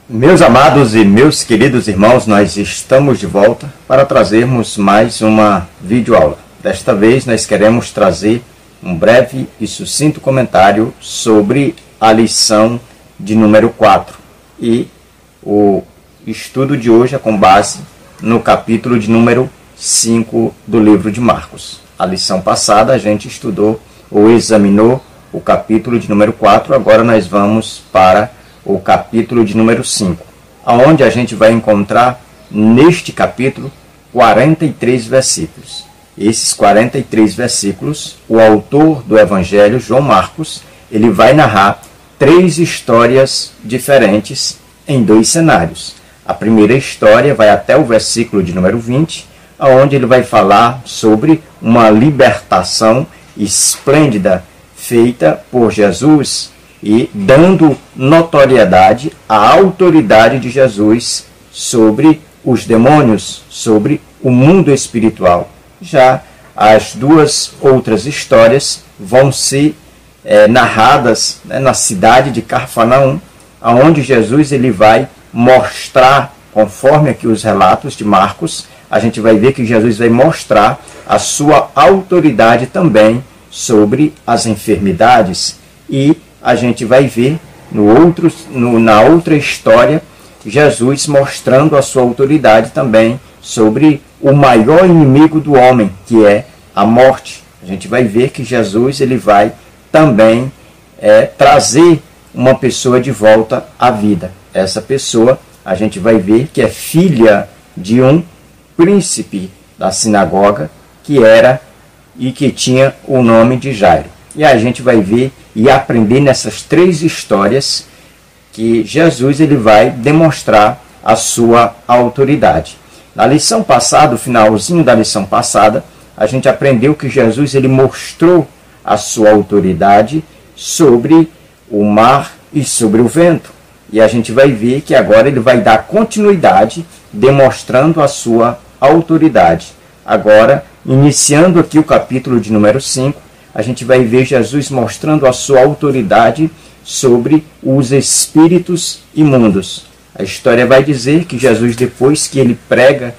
Meus amados e meus queridos irmãos, nós estamos de volta para trazermos mais uma videoaula. Desta vez nós queremos trazer um breve e sucinto comentário sobre a lição de número 4. E o estudo de hoje é com base no capítulo de número 5 do livro de Marcos. A lição passada a gente estudou ou examinou o capítulo de número 4, agora nós vamos para o capítulo de número 5, onde a gente vai encontrar neste capítulo 43 versículos. Esses 43 versículos, o autor do Evangelho, João Marcos, ele vai narrar 3 histórias diferentes em 2 cenários. A primeira história vai até o versículo de número 20, onde ele vai falar sobre uma libertação esplêndida feita por Jesus e dando notoriedade à autoridade de Jesus sobre os demônios, sobre o mundo espiritual. Já as 2 outras histórias vão ser narradas na cidade de Cafarnaum, onde Jesus ele vai mostrar, conforme aqui os relatos de Marcos, a gente vai ver que Jesus vai mostrar a sua autoridade também sobre as enfermidades. E a gente vai ver na outra história, Jesus mostrando a sua autoridade também sobre o maior inimigo do homem, que é a morte. A gente vai ver que Jesus ele vai também trazer uma pessoa de volta à vida. Essa pessoa a gente vai ver que é filha de um príncipe da sinagoga, que era e que tinha o nome de Jairo. E a gente vai ver e aprender nessas 3 histórias que Jesus ele vai demonstrar a sua autoridade. Na lição passada, no finalzinho da lição passada, a gente aprendeu que Jesus ele mostrou a sua autoridade sobre o mar e sobre o vento. E a gente vai ver que agora ele vai dar continuidade demonstrando a sua autoridade. Agora, iniciando aqui o capítulo de número 5, a gente vai ver Jesus mostrando a sua autoridade sobre os espíritos imundos. A história vai dizer que Jesus, depois que ele prega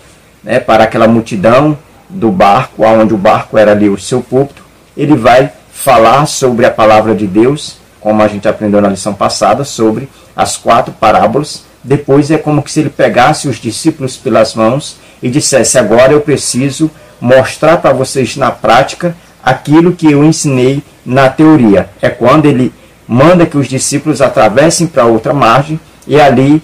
para aquela multidão do barco, onde o barco era ali o seu púlpito, ele vai falar sobre a palavra de Deus, como a gente aprendeu na lição passada, sobre as 4 parábolas. Depois é como que se ele pegasse os discípulos pelas mãos e dissesse: agora eu preciso mostrar para vocês na prática aquilo que eu ensinei na teoria. É quando ele manda que os discípulos atravessem para outra margem, e ali,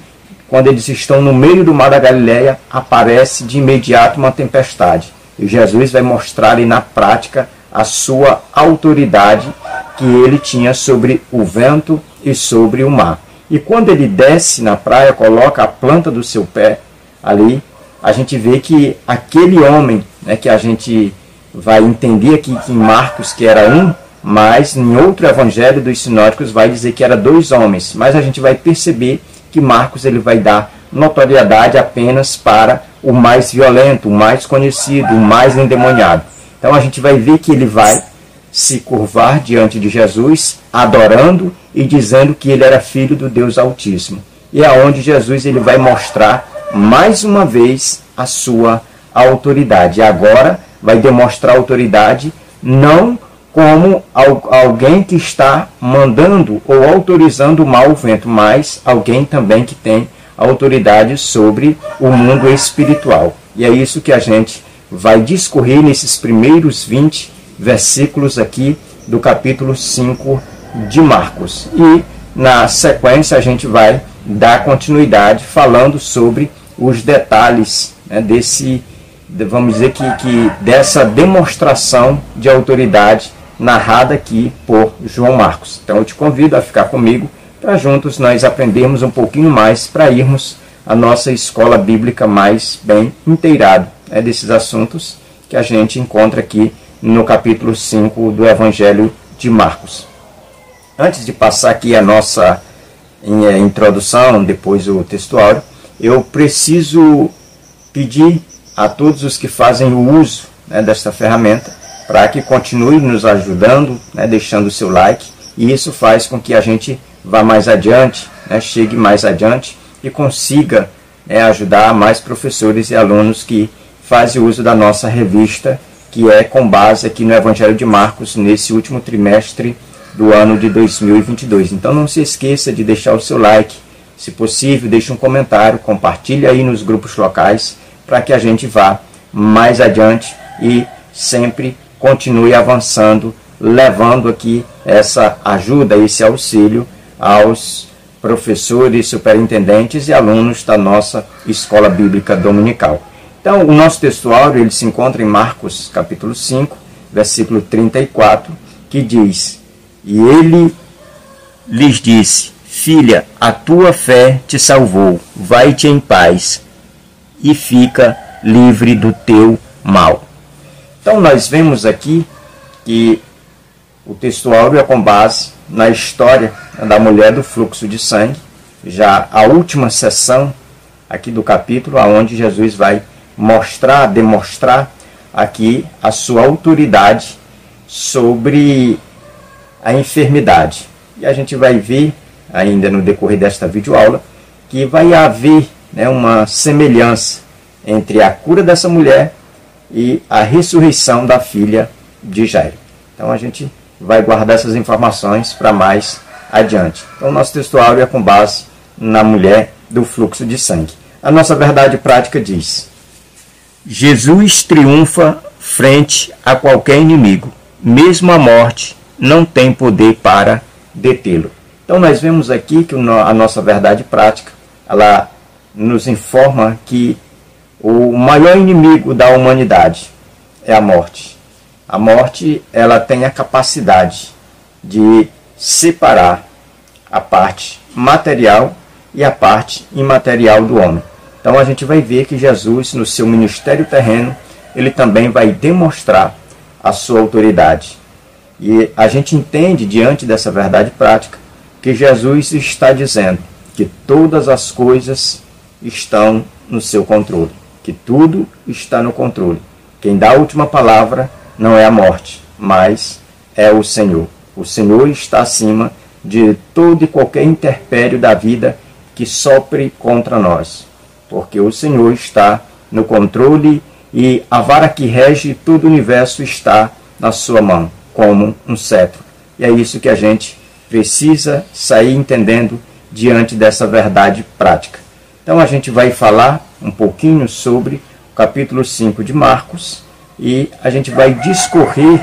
quando eles estão no meio do mar da Galileia, aparece de imediato uma tempestade. E Jesus vai mostrar ali na prática a sua autoridade que ele tinha sobre o vento e sobre o mar. E quando ele desce na praia, coloca a planta do seu pé ali, a gente vê que aquele homem, que a gente vai entender aqui que em Marcos que era um, mas em outro evangelho dos sinóticos vai dizer que era 2 homens. Mas a gente vai perceber que Marcos ele vai dar notoriedade apenas para o mais violento, o mais conhecido, o mais endemoniado. Então a gente vai ver que ele vai se curvar diante de Jesus, adorando e dizendo que ele era filho do Deus Altíssimo. E é onde Jesus ele vai mostrar mais uma vez a sua autoridade. E agora vai demonstrar autoridade não como alguém que está mandando ou autorizando o mau vento, mas alguém também que tem autoridade sobre o mundo espiritual. E é isso que a gente vai discorrer nesses primeiros 20 versículos aqui do capítulo 5 de Marcos. E na sequência a gente vai dar continuidade falando sobre os detalhes vamos dizer que dessa demonstração de autoridade narrada aqui por João Marcos. Então eu te convido a ficar comigo para juntos nós aprendermos um pouquinho mais, para irmos à nossa escola bíblica mais bem inteirado desses assuntos que a gente encontra aqui no capítulo 5 do Evangelho de Marcos. Antes de passar aqui a nossa introdução, depois o textuário, eu preciso pedir a todos os que fazem o uso desta ferramenta para que continue nos ajudando, deixando o seu like, e isso faz com que a gente vá mais adiante, chegue mais adiante e consiga ajudar mais professores e alunos que fazem uso da nossa revista, que é com base aqui no Evangelho de Marcos, nesse último trimestre do ano de 2022. Então não se esqueça de deixar o seu like, se possível, deixe um comentário, compartilhe aí nos grupos locais, para que a gente vá mais adiante e sempre continue avançando, levando aqui essa ajuda, esse auxílio aos professores, superintendentes e alunos da nossa Escola Bíblica Dominical. Então, o nosso textuário ele se encontra em Marcos, capítulo 5, versículo 34, que diz: E ele lhes disse: Filha, a tua fé te salvou, vai-te em paz e fica livre do teu mal. Então, nós vemos aqui que o textuário é com base na história da mulher do fluxo de sangue, já a última sessão aqui do capítulo, onde Jesus vai demonstrar aqui a sua autoridade sobre a enfermidade. E a gente vai ver, ainda no decorrer desta videoaula, que vai haver uma semelhança entre a cura dessa mulher e a ressurreição da filha de Jairo. Então a gente vai guardar essas informações para mais adiante. Então, o nosso textuário é com base na mulher do fluxo de sangue. A nossa verdade prática diz: Jesus triunfa frente a qualquer inimigo, mesmo a morte não tem poder para detê-lo. Então, nós vemos aqui que a nossa verdade prática, ela nos informa que o maior inimigo da humanidade é a morte. A morte, ela tem a capacidade de separar a parte material e a parte imaterial do homem. Então a gente vai ver que Jesus, no seu ministério terreno, ele também vai demonstrar a sua autoridade. E a gente entende, diante dessa verdade prática, que Jesus está dizendo que todas as coisas estão no seu controle, que tudo está no controle. Quem dá a última palavra não é a morte, mas é o Senhor. O Senhor está acima de todo e qualquer interpério da vida que sopre contra nós, porque o Senhor está no controle e a vara que rege todo o universo está na sua mão, como um cetro. E é isso que a gente precisa sair entendendo diante dessa verdade prática. Então a gente vai falar um pouquinho sobre o capítulo 5 de Marcos, e a gente vai discorrer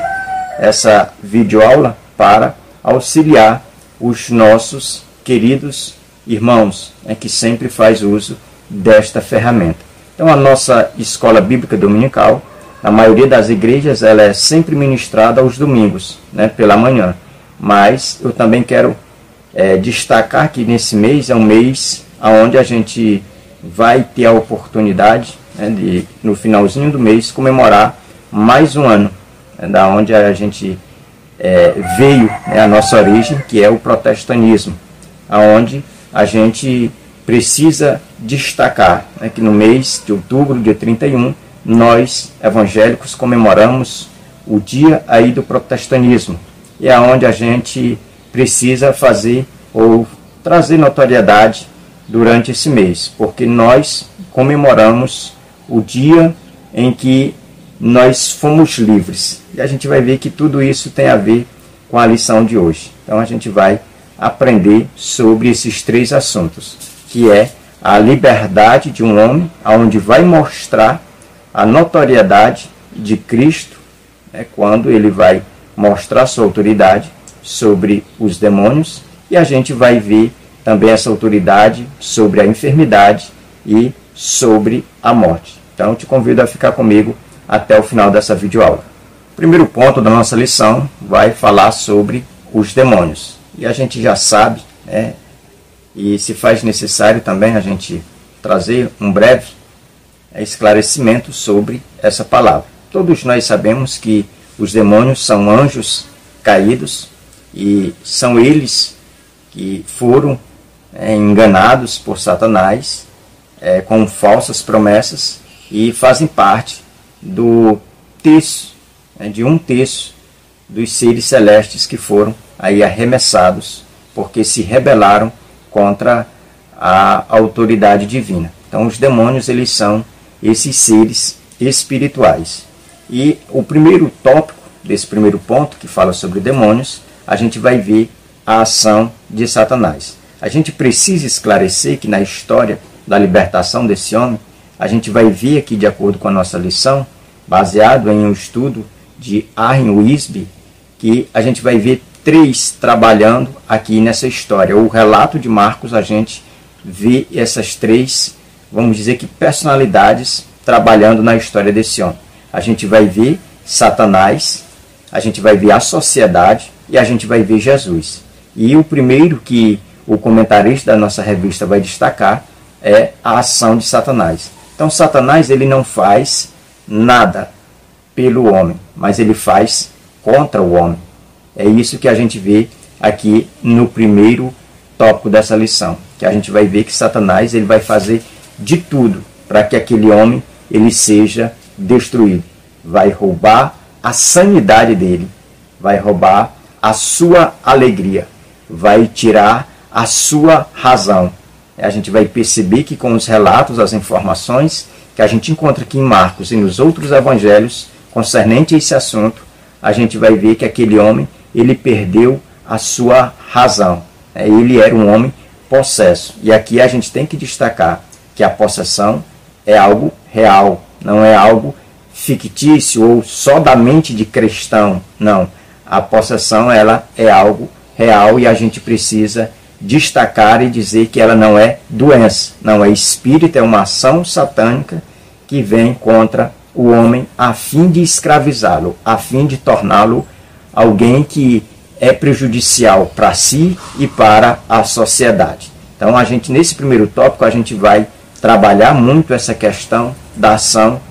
essa videoaula para auxiliar os nossos queridos irmãos, que sempre faz uso desta ferramenta. Então, a nossa Escola Bíblica Dominical, na maioria das igrejas, ela é sempre ministrada aos domingos, pela manhã. Mas eu também quero destacar que nesse mês é um mês onde a gente vai ter a oportunidade de, no finalzinho do mês, comemorar mais um ano, da onde a gente veio, a nossa origem, que é o protestantismo, aonde a gente precisa destacar que no mês de outubro, dia 31, nós, evangélicos, comemoramos o dia aí do protestantismo, e é onde a gente precisa fazer ou trazer notoriedade durante esse mês, porque nós comemoramos o dia em que nós fomos livres. E a gente vai ver que tudo isso tem a ver com a lição de hoje. Então a gente vai aprender sobre esses três assuntos, que é a liberdade de um homem, onde vai mostrar a notoriedade de Cristo, quando ele vai mostrar sua autoridade sobre os demônios, e a gente vai ver também essa autoridade sobre a enfermidade e sobre a morte. Então eu te convido a ficar comigo até o final dessa videoaula. O primeiro ponto da nossa lição vai falar sobre os demônios. E a gente já sabe, e se faz necessário também a gente trazer um breve esclarecimento sobre essa palavra. Todos nós sabemos que os demônios são anjos caídos e são eles que foram enganados por Satanás com falsas promessas e fazem parte do terço, de um terço dos seres celestes que foram aí arremessados porque se rebelaram contra a autoridade divina. Então os demônios, eles são esses seres espirituais. E o primeiro tópico desse primeiro ponto, que fala sobre demônios, a gente vai ver a ação de Satanás. A gente precisa esclarecer que na história da libertação desse homem, a gente vai ver aqui, de acordo com a nossa lição, baseado em um estudo de Warren Wiersbe, que a gente vai ver três trabalhando aqui nessa história. O relato de Marcos, a gente vê essas três, vamos dizer que personalidades trabalhando na história desse homem. A gente vai ver Satanás, a gente vai ver a sociedade e a gente vai ver Jesus. E o primeiro que o comentarista da nossa revista vai destacar é a ação de Satanás. Então Satanás, ele não faz nada pelo homem, mas ele faz contra o homem. É isso que a gente vê aqui no primeiro tópico dessa lição, que a gente vai ver que Satanás, ele vai fazer de tudo para que aquele homem ele seja destruído. Vai roubar a sanidade dele, vai roubar a sua alegria, vai tirar a sua razão. A gente vai perceber que com os relatos, as informações que a gente encontra aqui em Marcos e nos outros evangelhos concernente a esse assunto, a gente vai ver que aquele homem, ele perdeu a sua razão. Ele era um homem possesso. E aqui a gente tem que destacar que a possessão é algo real, não é algo fictício ou só da mente de cristão. Não, a possessão, ela é algo real e a gente precisa destacar e dizer que ela não é doença, não é espírito, é uma ação satânica que vem contra o homem a fim de escravizá-lo, a fim de torná-lo alguém que é prejudicial para si e para a sociedade. Então a gente, nesse primeiro tópico, a gente vai trabalhar muito essa questão da ação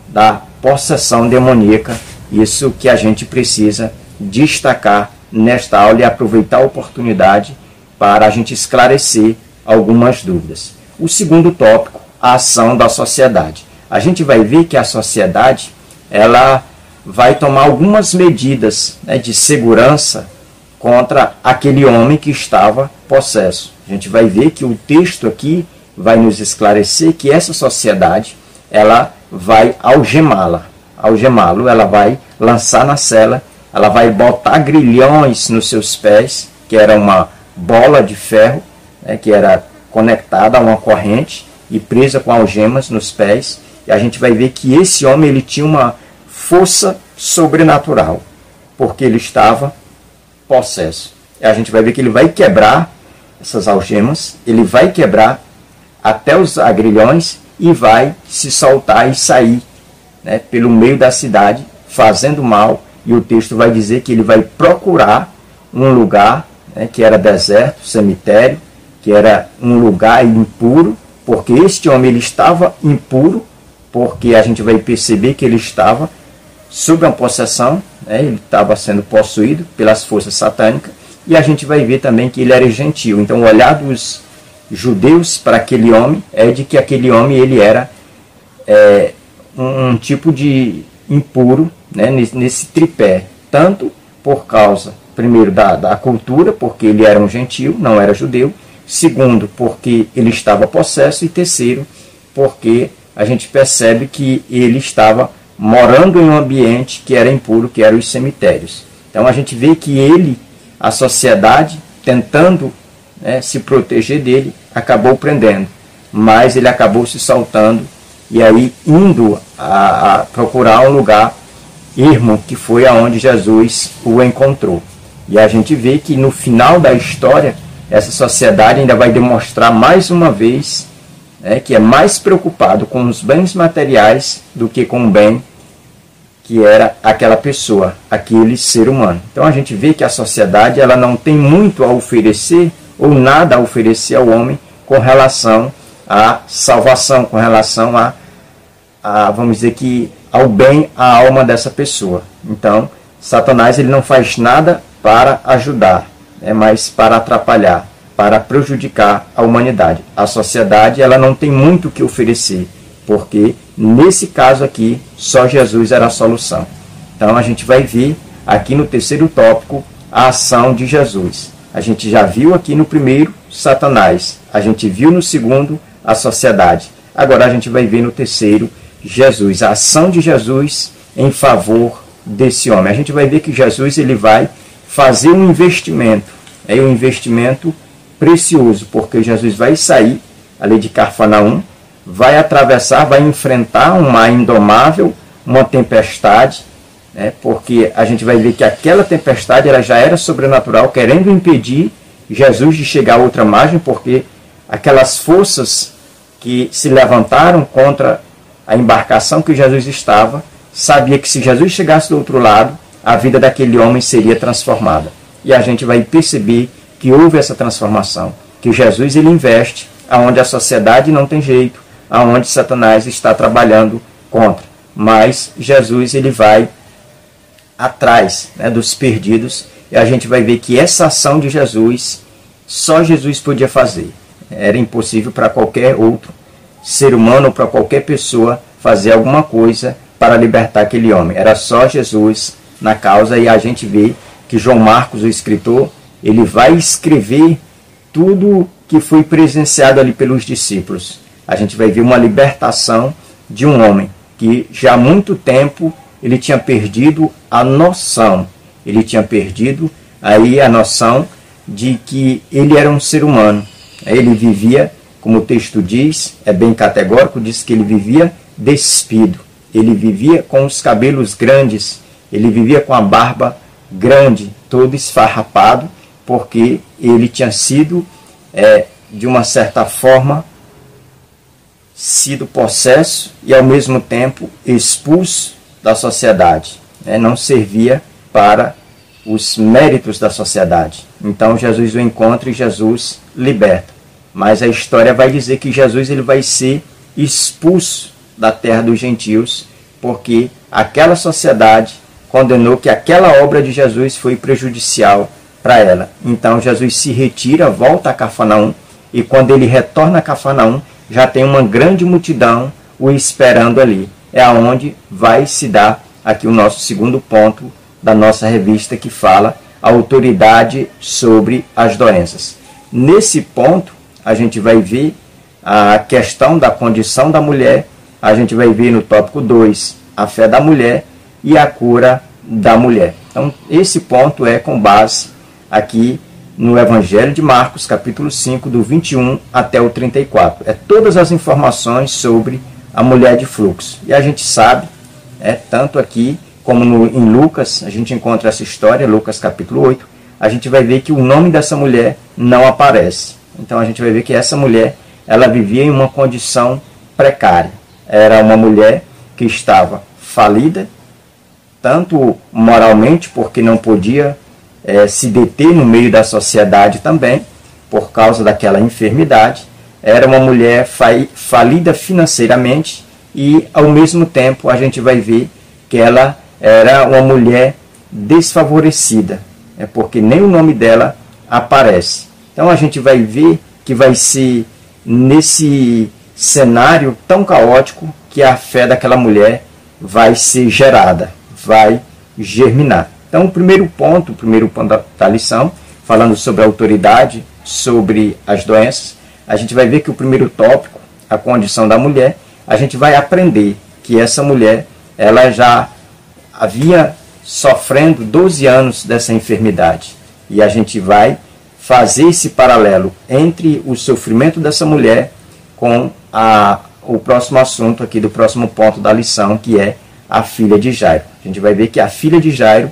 da possessão demoníaca, isso que a gente precisa destacar nesta aula e aproveitar a oportunidade para a gente esclarecer algumas dúvidas. O segundo tópico, a ação da sociedade. A gente vai ver que a sociedade, ela vai tomar algumas medidas, de segurança contra aquele homem que estava possesso. A gente vai ver que o texto aqui vai nos esclarecer que essa sociedade, ela vai algemá-lo, ela vai lançar na cela, ela vai botar grilhões nos seus pés, que era uma bola de ferro, que era conectada a uma corrente e presa com algemas nos pés. E a gente vai ver que esse homem, ele tinha uma força sobrenatural, porque ele estava possesso. E a gente vai ver que ele vai quebrar essas algemas, ele vai quebrar até os agrilhões e vai se soltar e sair, pelo meio da cidade, fazendo mal. E o texto vai dizer que ele vai procurar um lugar, que era deserto, cemitério, que era um lugar impuro, porque este homem, ele estava impuro, porque a gente vai perceber que ele estava sob uma possessão, ele estava sendo possuído pelas forças satânicas, e a gente vai ver também que ele era gentil. Então o olhar dos judeus para aquele homem é de que aquele homem, ele era um tipo de impuro, nesse tripé, tanto por causa, primeiro, da cultura, porque ele era um gentil, não era judeu; segundo, porque ele estava possesso; e terceiro, porque a gente percebe que ele estava morando em um ambiente que era impuro, que eram os cemitérios. Então a gente vê que ele, a sociedade, tentando se proteger dele, acabou prendendo, mas ele acabou se soltando e aí indo a procurar um lugar ermo, que foi aonde Jesus o encontrou. E a gente vê que no final da história, essa sociedade ainda vai demonstrar mais uma vez que é mais preocupado com os bens materiais do que com o bem que era aquela pessoa, aquele ser humano. Então a gente vê que a sociedade, ela não tem muito a oferecer ou nada a oferecer ao homem com relação à salvação, com relação vamos dizer que ao bem, à alma dessa pessoa. Então Satanás, ele não faz nada para ajudar, mas para atrapalhar, para prejudicar a humanidade. A sociedade, ela não tem muito o que oferecer, porque nesse caso aqui, só Jesus era a solução. Então a gente vai ver aqui no terceiro tópico a ação de Jesus. A gente já viu aqui no primeiro Satanás, a gente viu no segundo a sociedade. Agora a gente vai ver no terceiro Jesus, a ação de Jesus em favor desse homem. A gente vai ver que Jesus ele vai fazer um investimento, um investimento precioso, porque Jesus vai sair ali de Cafarnaum, vai atravessar, vai enfrentar um mar indomável, uma tempestade, porque a gente vai ver que aquela tempestade ela já era sobrenatural, querendo impedir Jesus de chegar a outra margem, porque aquelas forças que se levantaram contra a embarcação que Jesus estava, sabia que se Jesus chegasse do outro lado, a vida daquele homem seria transformada. E a gente vai perceber que houve essa transformação, que Jesus ele investe aonde a sociedade não tem jeito, aonde Satanás está trabalhando contra. Mas Jesus ele vai atrás dos perdidos, e a gente vai ver que essa ação de Jesus, só Jesus podia fazer. Era impossível para qualquer outro ser humano ou para qualquer pessoa fazer alguma coisa para libertar aquele homem. Era só Jesus na causa, e a gente vê que João Marcos, o escritor, ele vai escrever tudo que foi presenciado ali pelos discípulos. A gente vai ver uma libertação de um homem que já há muito tempo ele tinha perdido a noção. Ele tinha perdido aí a noção de que ele era um ser humano. Ele vivia, como o texto diz, é bem categórico, diz que ele vivia despido. Ele vivia com os cabelos grandes, ele vivia com a barba grande, todo esfarrapado, porque ele tinha sido, de uma certa forma, sido possesso e ao mesmo tempo expulso da sociedade. Não servia para os méritos da sociedade. Então Jesus o encontra e Jesus liberta. Mas a história vai dizer que Jesus ele vai ser expulso da terra dos gentios, porque aquela sociedade condenou que aquela obra de Jesus foi prejudicial para ela. Então Jesus se retira, volta a Cafarnaum, e quando ele retorna a Cafarnaum, já tem uma grande multidão o esperando ali. É aonde vai se dar aqui o nosso segundo ponto da nossa revista, que fala a autoridade sobre as doenças. Nesse ponto, a gente vai ver a questão da condição da mulher, a gente vai ver no tópico 2 a fé da mulher e a cura da mulher. Então, esse ponto é com base aqui no Evangelho de Marcos, capítulo 5, do 21 até o 34. É todas as informações sobre a mulher de fluxo. E a gente sabe, tanto aqui como em Lucas, a gente encontra essa história, Lucas capítulo 8, a gente vai ver que o nome dessa mulher não aparece. Então a gente vai ver que essa mulher, ela vivia em uma condição precária. Era uma mulher que estava falida, tanto moralmente, porque não podia se deter no meio da sociedade também, por causa daquela enfermidade. Era uma mulher falida financeiramente e, ao mesmo tempo, a gente vai ver que ela era uma mulher desfavorecida, porque nem o nome dela aparece. Então a gente vai ver que vai ser nesse cenário tão caótico que a fé daquela mulher vai ser gerada, vai germinar. Então o primeiro ponto da lição, falando sobre a autoridade, sobre as doenças, a gente vai ver que o primeiro tópico, a condição da mulher, a gente vai aprender que essa mulher, ela já havia sofrendo 12 anos dessa enfermidade. E a gente vai fazer esse paralelo entre o sofrimento dessa mulher com o próximo assunto aqui do próximo ponto da lição, que é a filha de Jairo. A gente vai ver que a filha de Jairo,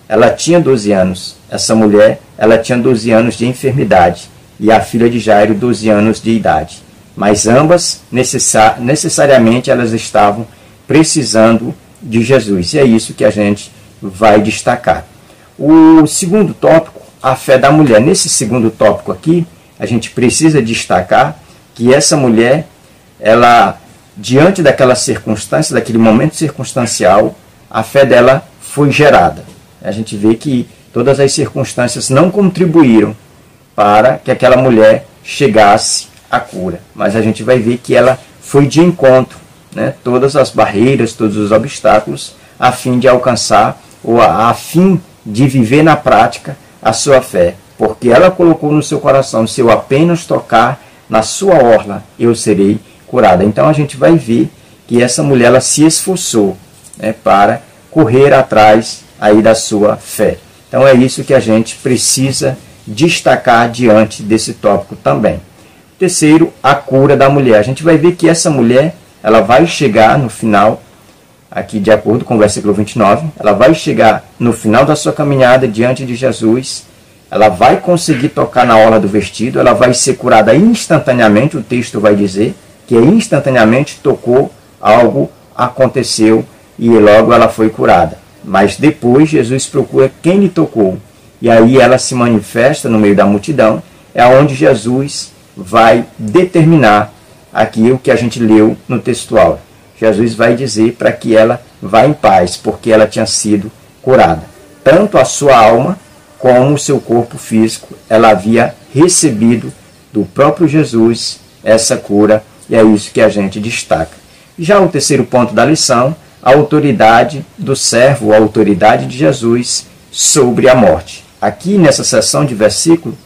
ela tinha 12 anos. Essa mulher, ela tinha 12 anos de enfermidade. E a filha de Jairo, 12 anos de idade. Mas ambas, necessariamente, elas estavam precisando de Jesus. E é isso que a gente vai destacar. O segundo tópico, a fé da mulher. Nesse segundo tópico aqui, a gente precisa destacar que essa mulher, ela, diante daquela circunstância, daquele momento circunstancial, a fé dela foi gerada. A gente vê que todas as circunstâncias não contribuíram para que aquela mulher chegasse à cura. Mas a gente vai ver que ela foi de encontro, todas as barreiras, todos os obstáculos, a fim de alcançar, ou a fim de viver na prática a sua fé. porque ela colocou no seu coração: se eu apenas tocar na sua orla, eu serei curada. Então a gente vai ver que essa mulher, ela se esforçou, né, para correr atrás aí da sua fé. Então é isso que a gente precisa destacar diante desse tópico também. Terceiro, a cura da mulher. A gente vai ver que essa mulher, ela vai chegar no final, aqui de acordo com o versículo 29, ela vai chegar no final da sua caminhada diante de Jesus, ela vai conseguir tocar na orla do vestido, ela vai ser curada instantaneamente. O texto vai dizer que instantaneamente tocou, algo aconteceu e logo ela foi curada. Mas depois Jesus procura quem lhe tocou, e aí ela se manifesta no meio da multidão. É onde Jesus vai determinar aqui o que a gente leu no textual. Jesus vai dizer para que ela vá em paz, porque ela tinha sido curada. Tanto a sua alma como o seu corpo físico, ela havia recebido do próprio Jesus essa cura, e é isso que a gente destaca. Já o terceiro ponto da lição, a autoridade do servo, a autoridade de Jesus sobre a morte. Aqui nessa seção de versículo,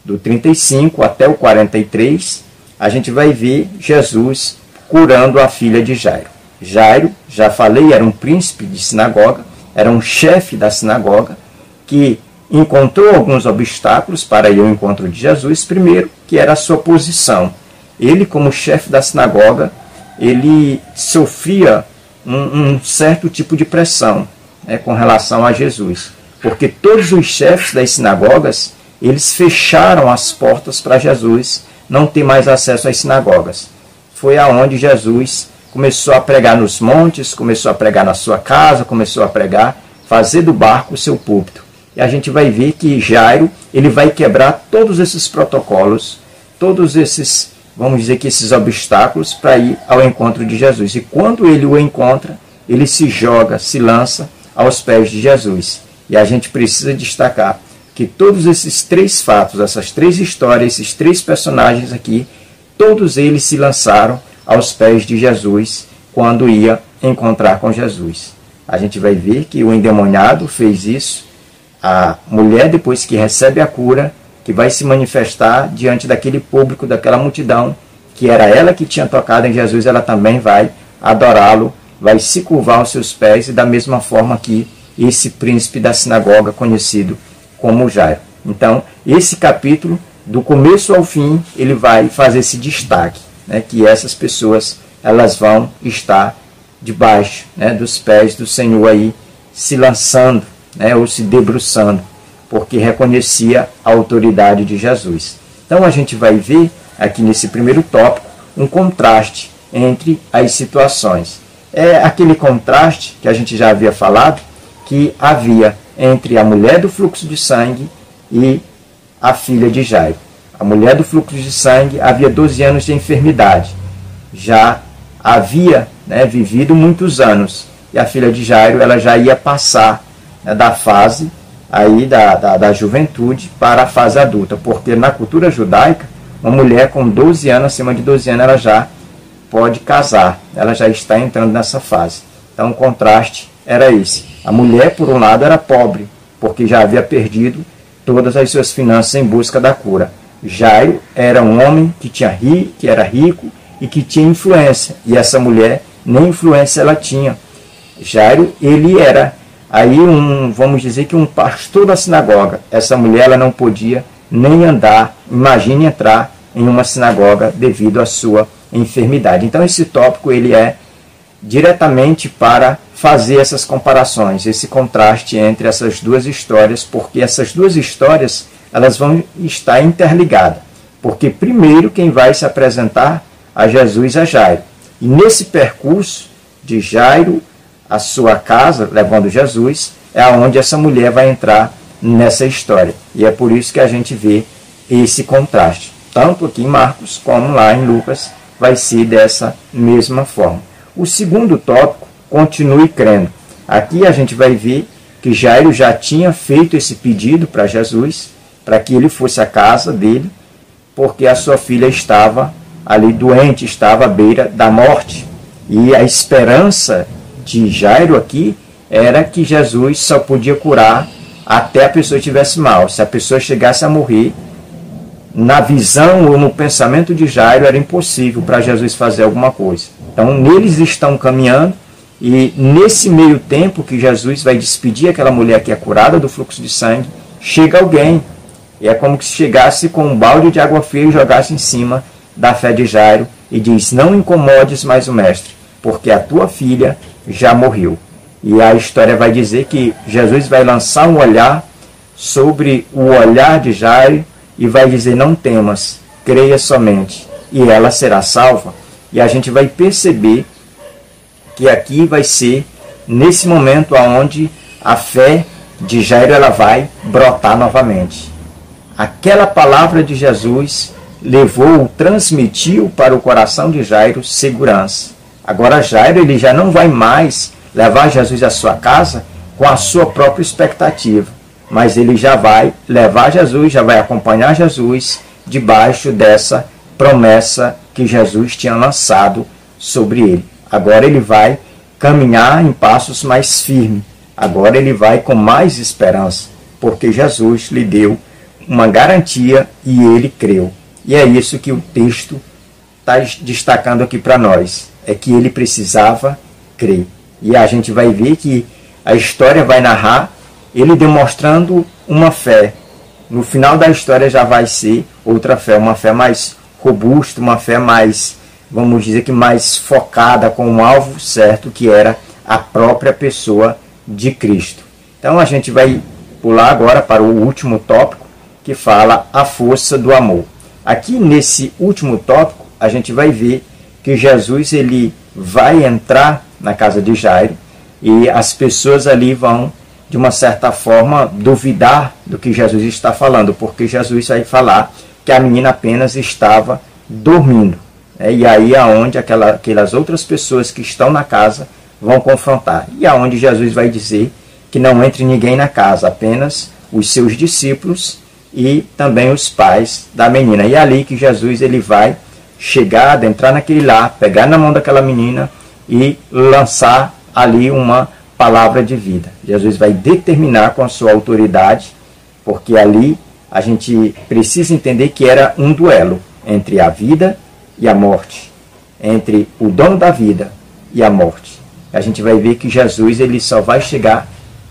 do 35 até o 43, a gente vai ver Jesus curando a filha de Jairo. Jairo, já falei, era um príncipe de sinagoga, era um chefe da sinagoga, que encontrou alguns obstáculos para ir ao encontro de Jesus. Primeiro, que era a sua posição. Ele, como chefe da sinagoga, ele sofria um certo tipo de pressão, né, com relação a Jesus, porque todos os chefes das sinagogas, eles fecharam as portas para Jesus não ter mais acesso às sinagogas. Foi aonde Jesus começou a pregar nos montes, começou a pregar na sua casa, começou a pregar, fazer do barco o seu púlpito. E a gente vai ver que Jairo, ele vai quebrar todos esses protocolos, todos esses, vamos dizer que esses obstáculos para ir ao encontro de Jesus. E quando ele o encontra, ele se joga, se lança aos pés de Jesus. E a gente precisa destacar que todos esses três fatos, essas três histórias, esses três personagens aqui, todos eles se lançaram aos pés de Jesus quando ia encontrar com Jesus. A gente vai ver que o endemoniado fez isso. A mulher, depois que recebe a cura, que vai se manifestar diante daquele público, daquela multidão, que era ela que tinha tocado em Jesus, ela também vai adorá-lo, vai se curvar aos seus pés, e da mesma forma que esse príncipe da sinagoga, conhecido como Jairo. Então, esse capítulo, do começo ao fim, ele vai fazer esse destaque, né, que essas pessoas, elas vão estar debaixo, né, dos pés do Senhor aí, se lançando, né, ou se debruçando, porque reconhecia a autoridade de Jesus. Então a gente vai ver aqui nesse primeiro tópico um contraste entre as situações. É aquele contraste que a gente já havia falado, que havia entre a mulher do fluxo de sangue e a filha de Jairo. A mulher do fluxo de sangue havia 12 anos de enfermidade, já havia, né, vivido muitos anos, e a filha de Jairo, ela já ia passar, né, da fase aí da juventude para a fase adulta, porque na cultura judaica, uma mulher com 12 anos, acima de 12 anos, ela já pode casar, ela já está entrando nessa fase. Então o contraste era esse. A mulher, por um lado, era pobre, porque já havia perdido todas as suas finanças em busca da cura. Jairo era um homem que era rico e que tinha influência, e essa mulher nem influência ela tinha. Jairo, ele era aí vamos dizer que um pastor da sinagoga. Essa mulher, ela não podia nem andar, imagine entrar em uma sinagoga devido à sua enfermidade. Então esse tópico, ele é diretamente para fazer essas comparações, esse contraste entre essas duas histórias, porque essas duas histórias, elas vão estar interligadas. Porque primeiro quem vai se apresentar a Jesus é Jairo. E nesse percurso de Jairo a sua casa, levando Jesus, é onde essa mulher vai entrar nessa história. E é por isso que a gente vê esse contraste. Tanto aqui em Marcos, como lá em Lucas, vai ser dessa mesma forma. O segundo tópico, continue crendo. Aqui a gente vai ver que Jairo já tinha feito esse pedido para Jesus, para que ele fosse à casa dele, porque a sua filha estava ali doente, estava à beira da morte. E a esperança de Jairo aqui era que Jesus só podia curar até a pessoa estivesse mal. Se a pessoa chegasse a morrer, na visão ou no pensamento de Jairo, era impossível para Jesus fazer alguma coisa. Então, neles estão caminhando, e nesse meio tempo que Jesus vai despedir aquela mulher que é curada do fluxo de sangue, chega alguém. E é como se chegasse com um balde de água fria e jogasse em cima da fé de Jairo e diz: não incomodes mais o mestre, porque a tua filha já morreu. E a história vai dizer que Jesus vai lançar um olhar sobre o olhar de Jairo e vai dizer: não temas, creia somente, e ela será salva. E a gente vai perceber que aqui vai ser nesse momento onde a fé de Jairo ela vai brotar novamente. Aquela palavra de Jesus levou, transmitiu para o coração de Jairo segurança. Agora Jairo ele já não vai mais levar Jesus à sua casa com a sua própria expectativa, mas ele já vai levar Jesus, já vai acompanhar Jesus debaixo dessa promessa que Jesus tinha lançado sobre ele. Agora ele vai caminhar em passos mais firmes. Agora ele vai com mais esperança, porque Jesus lhe deu uma garantia e ele creu. E é isso que o texto está destacando aqui para nós, é que ele precisava crer. E a gente vai ver que a história vai narrar ele demonstrando uma fé. No final da história já vai ser outra fé, uma fé mais robusta, uma fé mais, vamos dizer que mais focada, com um alvo certo, que era a própria pessoa de Cristo. Então a gente vai pular agora para o último tópico, que fala a força do amor. Aqui nesse último tópico, a gente vai ver que Jesus ele vai entrar na casa de Jairo e as pessoas ali vão, de uma certa forma, duvidar do que Jesus está falando, porque Jesus vai falar que a menina apenas estava dormindo. E aí aonde aquelas outras pessoas que estão na casa vão confrontar. E aonde Jesus vai dizer que não entre ninguém na casa, apenas os seus discípulos e também os pais da menina. E é ali que Jesus ele vai chegar, entrar naquele lar, pegar na mão daquela menina e lançar ali uma palavra de vida. Jesus vai determinar com a sua autoridade, porque ali a gente precisa entender que era um duelo entre a vida e a morte, entre o dono da vida e a morte. A gente vai ver que Jesus ele só vai chegar,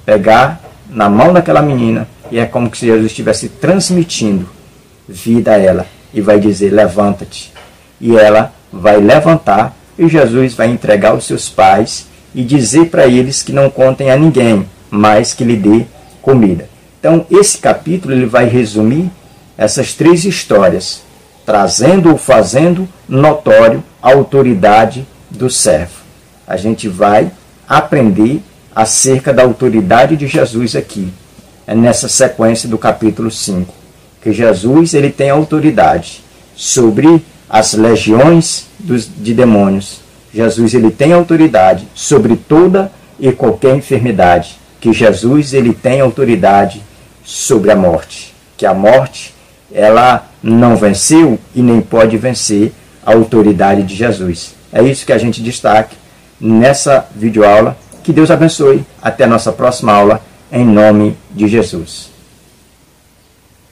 pegar na mão daquela menina, e é como se Jesus estivesse transmitindo vida a ela, e vai dizer: levanta-te. E ela vai levantar, e Jesus vai entregar aos seus pais e dizer para eles que não contem a ninguém, mas que lhe dê comida. Então esse capítulo ele vai resumir essas três histórias, trazendo ou fazendo notório a autoridade do servo. A gente vai aprender acerca da autoridade de Jesus aqui, nessa sequência do capítulo 5, que Jesus ele tem autoridade sobre as legiões de demônios. Jesus ele tem autoridade sobre toda e qualquer enfermidade, que Jesus ele tem autoridade sobre a morte, que a morte ela não venceu e nem pode vencer a autoridade de Jesus. É isso que a gente destaca nessa videoaula. Que Deus abençoe. Até a nossa próxima aula, em nome de Jesus.